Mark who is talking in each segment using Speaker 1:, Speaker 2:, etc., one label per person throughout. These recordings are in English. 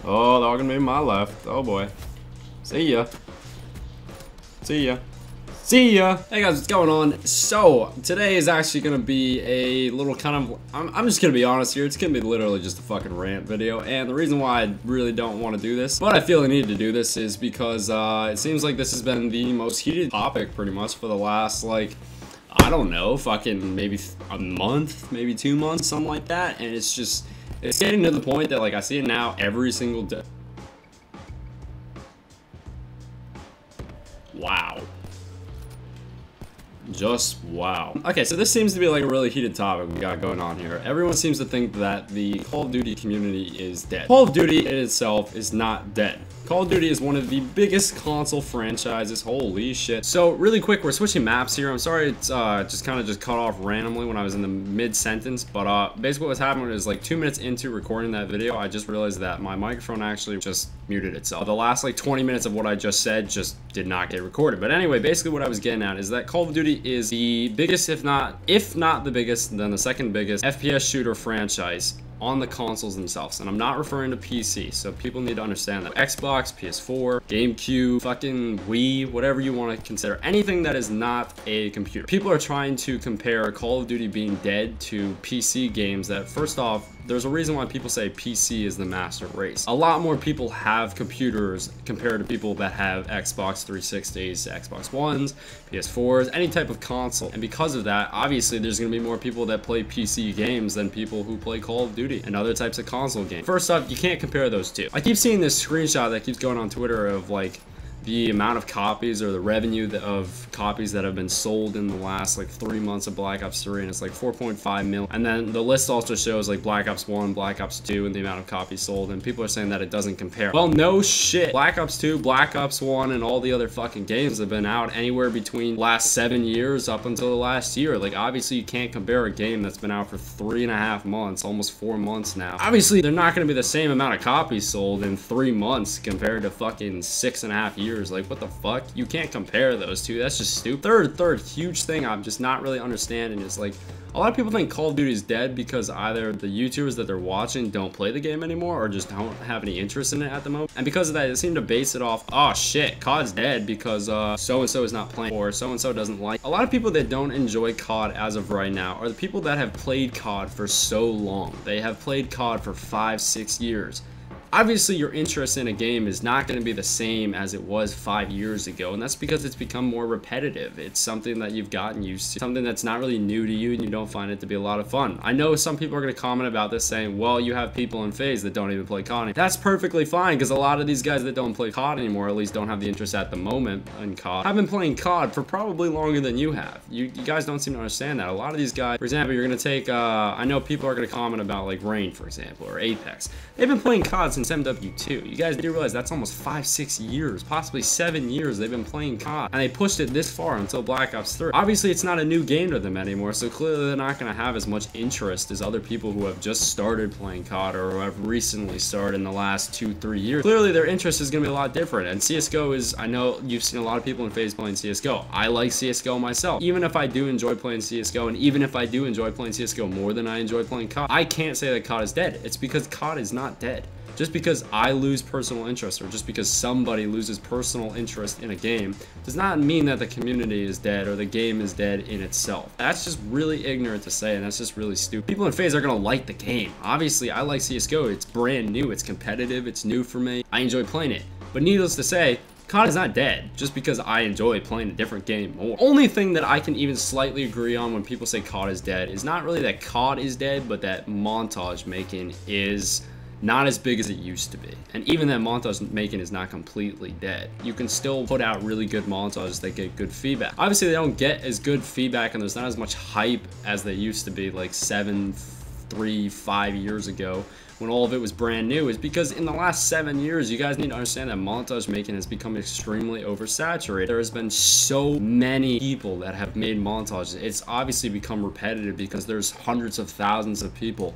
Speaker 1: Oh, they're all gonna be my left. Oh boy. See ya. See ya. See ya! Hey guys, what's going on? So, today is actually gonna be a little kind of, I'm just gonna be honest here, it's gonna be literally just a fucking rant video, and the reason why I really don't want to do this, but I feel I need to do this, is because it seems like this has been the most heated topic pretty much for the last, like, I don't know, fucking maybe a month, maybe 2 months, something like that, and it's just, it's getting to the point that, like, I see it now every single day. Wow. Just wow. Okay, so this seems to be like a really heated topic we got going on here. Everyone seems to think that the Call of Duty community is dead. Call of Duty in itself is not dead. Call of Duty is one of the biggest console franchises. Holy shit. So really quick, we're switching maps here. I'm sorry it's just kind of cut off randomly when I was in the mid-sentence, but basically what's happening is like 2 minutes into recording that video, I just realized that my microphone actually just muted itself. The last like 20 minutes of what I just said just did not get recorded. But anyway, basically what I was getting at is that Call of Duty is the biggest, if not the biggest, then the second biggest FPS shooter franchise on the consoles themselves, and I'm not referring to PC, so people need to understand that. Xbox, PS4, GameCube, fucking Wii, whatever you want to consider, anything that is not a computer. People are trying to compare Call of Duty being dead to PC games that, first off, there's a reason why people say PC is the master race. A lot more people have computers compared to people that have Xbox 360s, Xbox Ones, PS4s, any type of console. And because of that, obviously there's going to be more people that play PC games than people who play Call of Duty and other types of console games. First off, you can't compare those two. I keep seeing this screenshot that keeps going on Twitter of like the amount of copies or the revenue of copies that have been sold in the last like 3 months of Black Ops 3, and it's like 4.5 million. And then the list also shows like Black Ops 1, Black Ops 2, and the amount of copies sold, and people are saying that it doesn't compare. Well, no shit. Black Ops 2, Black Ops 1, and all the other fucking games have been out anywhere between the last 7 years up until the last year. Like, obviously you can't compare a game that's been out for 3.5 months, almost 4 months now. Obviously they're not going to be the same amount of copies sold in 3 months compared to fucking 6.5 years. Like, what the fuck? You can't compare those two. That's just stupid. Third huge thing I'm just not really understanding is, like, a lot of people think Call of Duty is dead because either the YouTubers that they're watching don't play the game anymore or just don't have any interest in it at the moment. And because of that, they seem to base it off, oh shit, COD's dead because so-and-so is not playing, or so-and-so doesn't like. A lot of people that don't enjoy COD as of right now are the people that have played COD for so long. They have played COD for 5-6 years. Obviously, your interest in a game is not going to be the same as it was 5 years ago, and that's because it's become more repetitive. It's something that you've gotten used to, something that's not really new to you, and you don't find it to be a lot of fun. I know some people are going to comment about this saying, well, you have people in FaZe that don't even play COD. That's perfectly fine, because a lot of these guys that don't play COD anymore, at least don't have the interest at the moment in COD, have been playing COD for probably longer than you have. You guys don't seem to understand that. A lot of these guys, for example, you're going to take, I know people are going to comment about, like, Rain, for example, or Apex. They've been playing COD since MW2. You guys do realize that's almost 5-6 years, possibly 7 years they've been playing COD, and they pushed it this far until Black Ops 3. Obviously, it's not a new game to them anymore, so clearly they're not going to have as much interest as other people who have just started playing COD or who have recently started in the last 2-3 years. Clearly, their interest is going to be a lot different, and CSGO is, I know you've seen a lot of people in FaZe playing CSGO. I like CSGO myself. Even if I do enjoy playing CSGO, and even if I do enjoy playing CSGO more than I enjoy playing COD, I can't say that COD is dead. It's because COD is not dead. Just because I lose personal interest, or just because somebody loses personal interest in a game, does not mean that the community is dead or the game is dead in itself. That's just really ignorant to say, and that's just really stupid. People in FaZe are gonna like the game. Obviously, I like CSGO. It's brand new, it's competitive, it's new for me. I enjoy playing it. But needless to say, COD is not dead just because I enjoy playing a different game more. Only thing that I can even slightly agree on when people say COD is dead is not really that COD is dead, but that montage making is not as big as it used to be. And even that montage making is not completely dead. You can still put out really good montages that get good feedback. Obviously, they don't get as good feedback, and there's not as much hype as they used to be like 5 years ago when all of it was brand new, is because in the last 7 years, you guys need to understand that montage making has become extremely oversaturated. There has been so many people that have made montages. It's obviously become repetitive because there's hundreds of thousands of people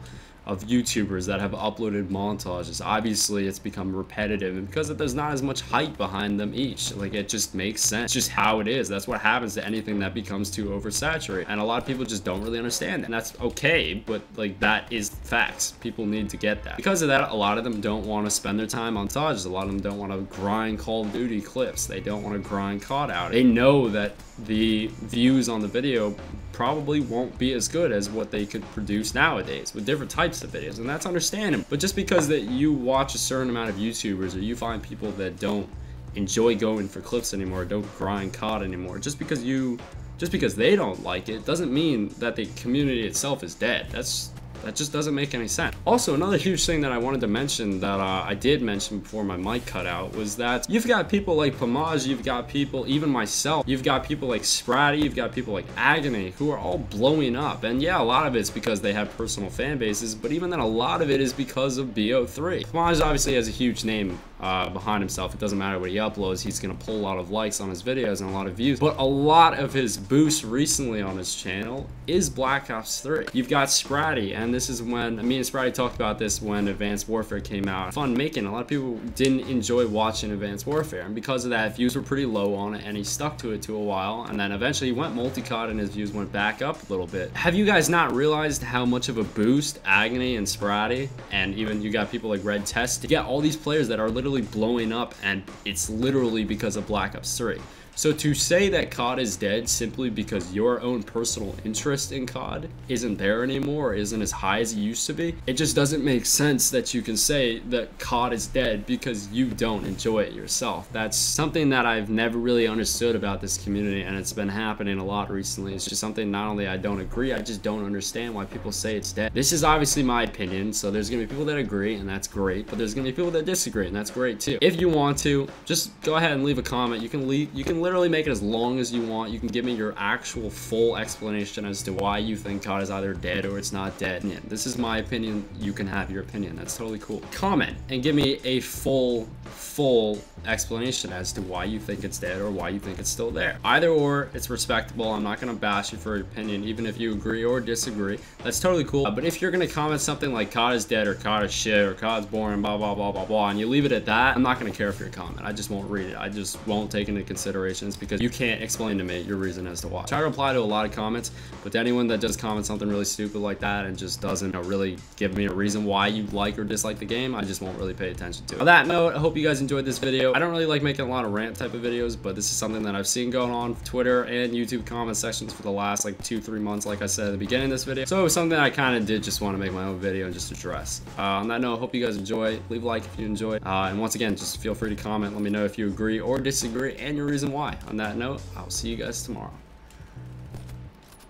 Speaker 1: of YouTubers that have uploaded montages. Obviously, it's become repetitive, and because there's not as much hype behind them each, like, it just makes sense. It's just how it is. That's what happens to anything that becomes too oversaturated, and a lot of people just don't really understand it, and that's okay, but like, that is facts. People need to get that. Because of that, a lot of them don't want to spend their time on montages. A lot of them don't want to grind Call of Duty clips. They don't want to grind COD out. They know that the views on the video probably won't be as good as what they could produce nowadays with different types of videos, and that's understandable. But just because that you watch a certain amount of YouTubers, or you find people that don't enjoy going for clips anymore, don't grind COD anymore, just because they don't like it, doesn't mean that the community itself is dead. That just doesn't make any sense. Also, another huge thing that I wanted to mention that I did mention before my mic cut out was that you've got people like Pomage, you've got people, even myself, you've got people like Spratty, you've got people like Agony, who are all blowing up. And yeah, a lot of it's because they have personal fan bases, but even then, a lot of it is because of BO3. Pomage obviously has a huge name behind himself. It doesn't matter what he uploads, he's gonna pull a lot of likes on his videos and a lot of views. But a lot of his boosts recently on his channel is Black Ops 3. You've got Spratty, and this is when me and Spratty talked about this when Advanced Warfare came out. Fun making. A lot of people didn't enjoy watching Advanced Warfare, and because of that, views were pretty low on it, and he stuck to it to a while, and then eventually he went multi-COD and his views went back up a little bit. Have you guys not realized how much of a boost Agony and Spratty, and even you got people like Red Test, to get all these players that are literally blowing up, and it's literally because of Black Ops 3. So to say that COD is dead simply because your own personal interest in COD isn't there anymore, or isn't as high as it used to be, it just doesn't make sense that you can say that COD is dead because you don't enjoy it yourself. That's something that I've never really understood about this community, and it's been happening a lot recently. It's just something not only I don't agree, I just don't understand why people say it's dead. This is obviously my opinion, so there's gonna be people that agree, and that's great, but there's gonna be people that disagree, and that's great too. If you want to, just go ahead and leave a comment. You can literally make it as long as you want. You can give me your actual full explanation as to why you think COD is either dead or it's not dead. Yeah, this is my opinion. You can have your opinion. That's totally cool. Comment and give me a full explanation as to why you think it's dead or why you think it's still there. Either or, it's respectable. I'm not gonna bash you for your opinion, even if you agree or disagree. That's totally cool. But if you're gonna comment something like COD is dead or COD is shit or COD's boring, blah blah blah blah blah, and you leave it at that, I'm not gonna care for your comment. I just won't read it. I just won't take into consideration because you can't explain to me your reason as to why. I try to reply to a lot of comments, but to anyone that does comment something really stupid like that and just doesn't really give me a reason why you like or dislike the game, I just won't really pay attention to it. On that note, I hope you guys enjoyed this video. I don't really like making a lot of rant type of videos, but this is something that I've seen going on Twitter and YouTube comment sections for the last like 2-3 months, like I said at the beginning of this video. So it was something I kind of did just want to make my own video and just address. On that note, I hope you guys enjoy. Leave a like if you enjoyed. And once again, just feel free to comment. Let me know if you agree or disagree and your reason why. On that note, I'll see you guys tomorrow.